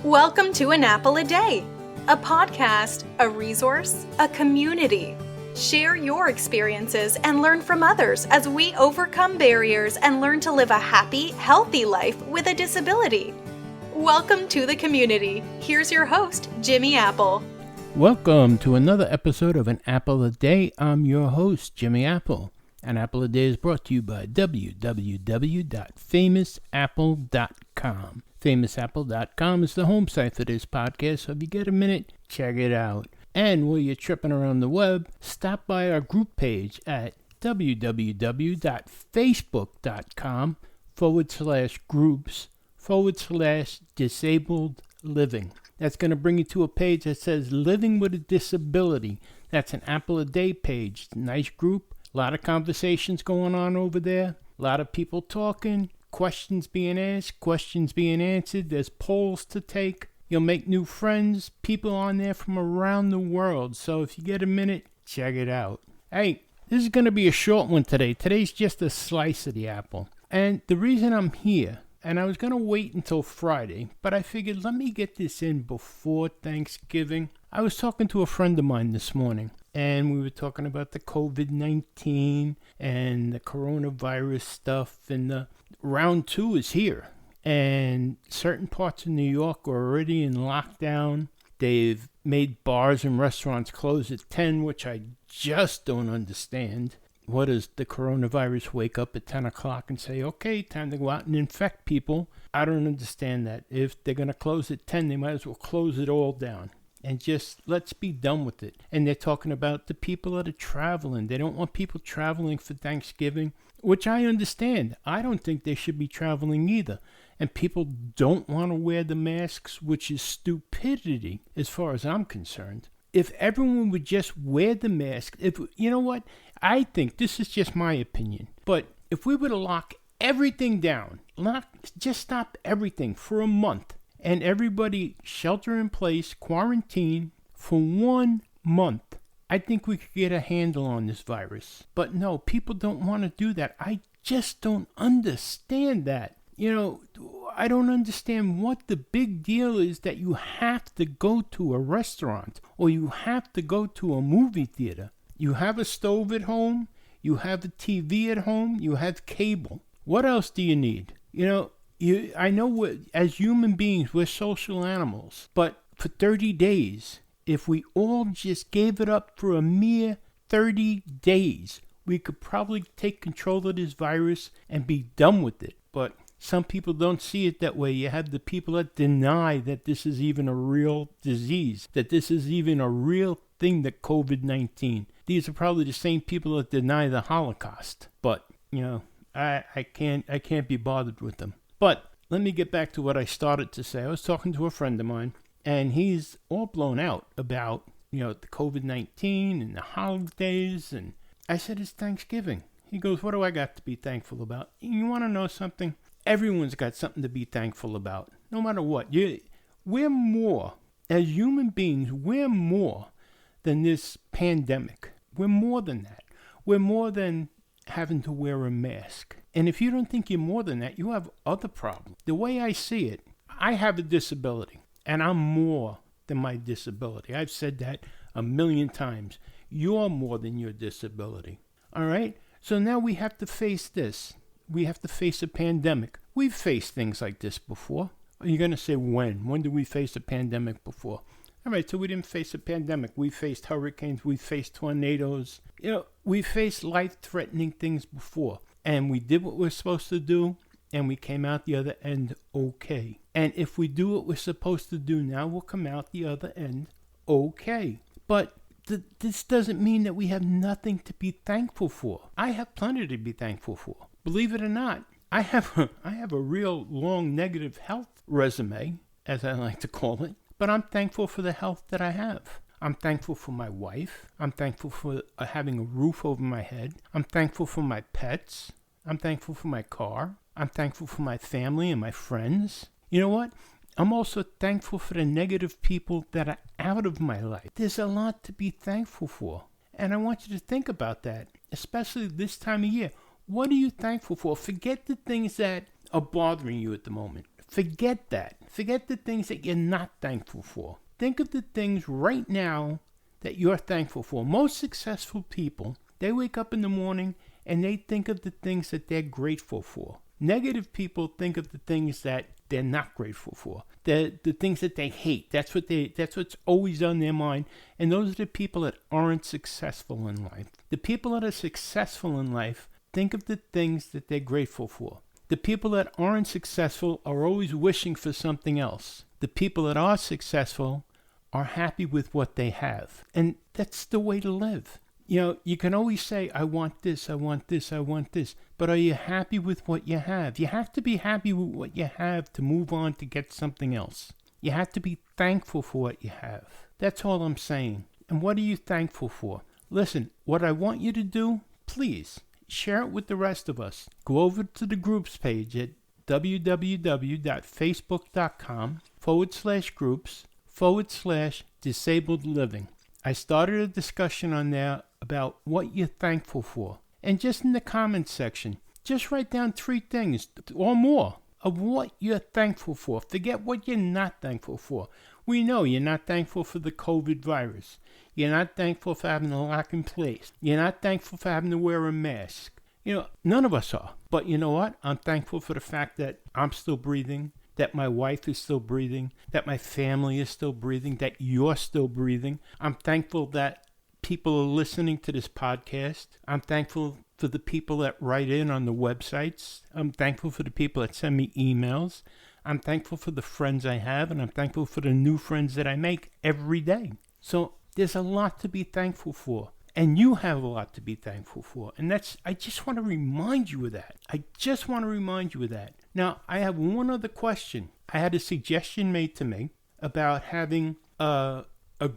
Welcome to An Apple a Day, a podcast, a resource, a community. Share your experiences and learn from others as we overcome barriers and learn to live a happy, healthy life with a disability. Welcome to the community. Here's your host, Jimmy Apple. Welcome to another episode of An Apple a Day. I'm your host, Jimmy Apple. An Apple a Day is brought to you by www.famousapple.com. Famousapple.com is the home site for this podcast, so if you get a minute, check it out. And while you're tripping around the web, stop by our group page at www.facebook.com/groups/disabled living. That's going to bring you to a page that says Living with a Disability. That's an Apple a Day page. Nice group. A lot of conversations going on over there. A lot of people talking. Questions being asked. Questions being answered. There's polls to take. You'll make new friends. People on there from around the world. So if you get a minute, check it out. Hey, this is going to be a short one today. Today's just a slice of the apple. And the reason I'm here, and I was going to wait until Friday, but I figured let me get this in before Thanksgiving. I was talking to a friend of mine this morning, and we were talking about the COVID-19 and the coronavirus stuff, and the round 2 is here. And certain parts of New York are already in lockdown. They've made bars and restaurants close at 10, which I just don't understand. What does the coronavirus wake up at 10 o'clock and say, okay, time to go out and infect people? I don't understand that. If they're going to close at 10, they might as well close it all down. And just let's be done with it. And they're talking about the people that are traveling. They don't want people traveling for Thanksgiving, which I understand. I don't think they should be traveling either. And people don't want to wear the masks, which is stupidity as far as I'm concerned. If everyone would just wear the mask, you know what? I think this is just my opinion. But if we were to lock everything down, just stop everything for a month, and everybody shelter in place, quarantine for 1 month, I think we could get a handle on this virus. But no, people don't want to do that. I just don't understand that. You know, I don't understand what the big deal is that you have to go to a restaurant or you have to go to a movie theater. You have a stove at home, you have a TV at home, you have cable. What else do you need? You know, I know as human beings, we're social animals, but for 30 days, if we all just gave it up for a mere 30 days, we could probably take control of this virus and be done with it. But some people don't see it that way. You have the people that deny that this is even a real disease, that this is even a real thing, that COVID-19. These are probably the same people that deny the Holocaust. But, you know, I can't be bothered with them. But let me get back to what I started to say. I was talking to a friend of mine, and he's all blown out about, you know, the COVID-19 and the holidays. And I said, it's Thanksgiving. He goes, what do I got to be thankful about? You want to know something? Everyone's got something to be thankful about, no matter what. We're more, as human beings, we're more than this pandemic. We're more than that. We're more than having to wear a mask. And if you don't think you're more than that, you have other problems. The way I see it, I have a disability, and I'm more than my disability. I've said that a million times. You're more than your disability. All right? So now we have to face this. We have to face a pandemic. We've faced things like this before. You're going to say when? When did we face a pandemic before? All right, so we didn't face a pandemic. We faced hurricanes. We faced tornadoes. You know, we faced life-threatening things before. And we did what we're supposed to do, and we came out the other end okay. And if we do what we're supposed to do now, we'll come out the other end okay. But this doesn't mean that we have nothing to be thankful for. I have plenty to be thankful for. Believe it or not, I have a real long negative health resume, as I like to call it. But I'm thankful for the health that I have. I'm thankful for my wife. I'm thankful for having a roof over my head. I'm thankful for my pets. I'm thankful for my car. I'm thankful for my family and my friends. You know what? I'm also thankful for the negative people that are out of my life. There's a lot to be thankful for. And I want you to think about that, especially this time of year. What are you thankful for? Forget the things that are bothering you at the moment. Forget that. Forget the things that you're not thankful for. Think of the things right now that you're thankful for. Most successful people, they wake up in the morning and they think of the things that they're grateful for. Negative people think of the things that they're not grateful for. The things that they hate. That's what's always on their mind. And those are the people that aren't successful in life. The people that are successful in life think of the things that they're grateful for. The people that aren't successful are always wishing for something else. The people that are successful are happy with what they have. And that's the way to live. You can always say, I want this, I want this, I want this. But are you happy with what you have? You have to be happy with what you have to move on to get something else. You have to be thankful for what you have. That's all I'm saying. And what are you thankful for? Listen, what I want you to do, please, share it with the rest of us. Go over to the groups page at www.facebook.com/groups/disabled living. I started a discussion on there about what you're thankful for. And just in the comments section, just write down 3 things or more of what you're thankful for. Forget what you're not thankful for. We know you're not thankful for the COVID virus. You're not thankful for having to lock in place. You're not thankful for having to wear a mask. None of us are. But you know what? I'm thankful for the fact that I'm still breathing, that my wife is still breathing, that my family is still breathing, that you're still breathing. I'm thankful that people are listening to this podcast. I'm thankful for the people that write in on the websites. I'm thankful for the people that send me emails. I'm thankful for the friends I have, and I'm thankful for the new friends that I make every day. So there's a lot to be thankful for. And you have a lot to be thankful for. And I just want to remind you of that. Now, I have one other question. I had a suggestion made to me about having a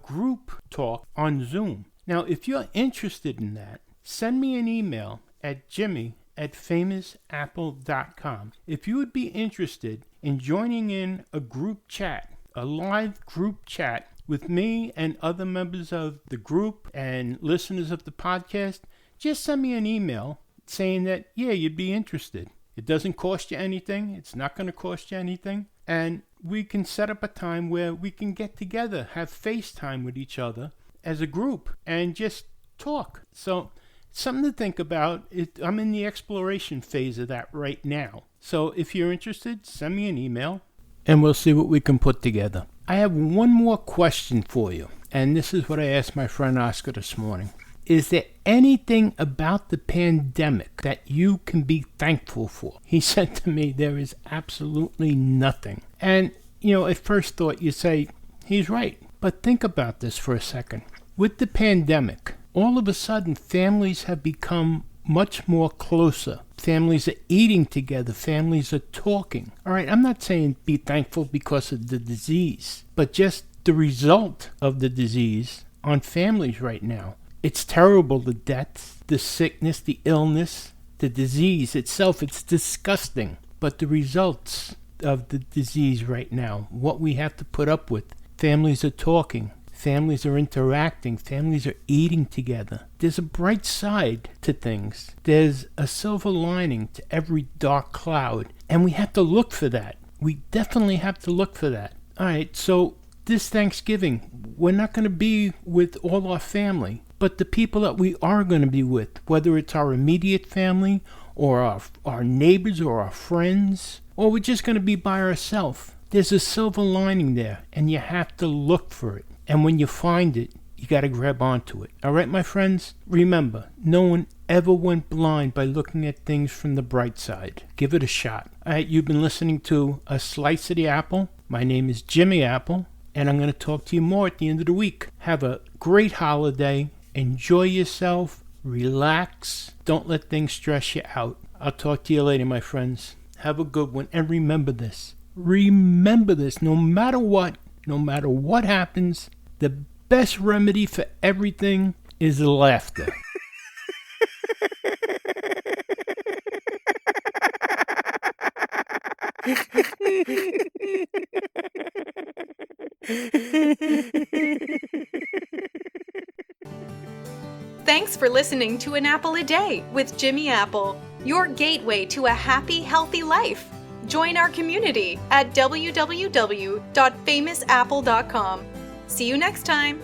group talk on Zoom. Now, if you're interested in that, send me an email at jimmy@famousapple.com. If you would be interested in joining in a group chat, a live group chat with me and other members of the group and listeners of the podcast, just send me an email saying that, you'd be interested. It doesn't cost you anything. It's not going to cost you anything. And we can set up a time where we can get together, have FaceTime with each other as a group and just talk. So something to think about. I'm in the exploration phase of that right now. So if you're interested, send me an email and we'll see what we can put together. I have one more question for you, and this is what I asked my friend Oscar this morning. Is there anything about the pandemic that you can be thankful for? He said to me, there is absolutely nothing. And, at first thought you say, he's right. But think about this for a second. With the pandemic, all of a sudden families have become much more closer. Families are eating together. Families are talking. All right, I'm not saying be thankful because of the disease, but just the result of the disease on families right now. It's terrible, the deaths, the sickness, the illness, the disease itself. It's disgusting. But the results of the disease right now, what we have to put up with, families are talking. Families are interacting. Families are eating together. There's a bright side to things. There's a silver lining to every dark cloud. And we have to look for that. We definitely have to look for that. All right, so this Thanksgiving, we're not going to be with all our family. But the people that we are going to be with, whether it's our immediate family or our neighbors or our friends, or we're just going to be by ourselves, there's a silver lining there. And you have to look for it. And when you find it, you got to grab onto it. All right, my friends? Remember, no one ever went blind by looking at things from the bright side. Give it a shot. All right, you've been listening to A Slice of the Apple. My name is Jimmy Apple, and I'm going to talk to you more at the end of the week. Have a great holiday. Enjoy yourself. Relax. Don't let things stress you out. I'll talk to you later, my friends. Have a good one. And remember this. Remember this. No matter what happens, the best remedy for everything is laughter. Thanks for listening to An Apple a Day with Jimmy Apple, your gateway to a happy, healthy life. Join our community at www.famousapple.com. See you next time.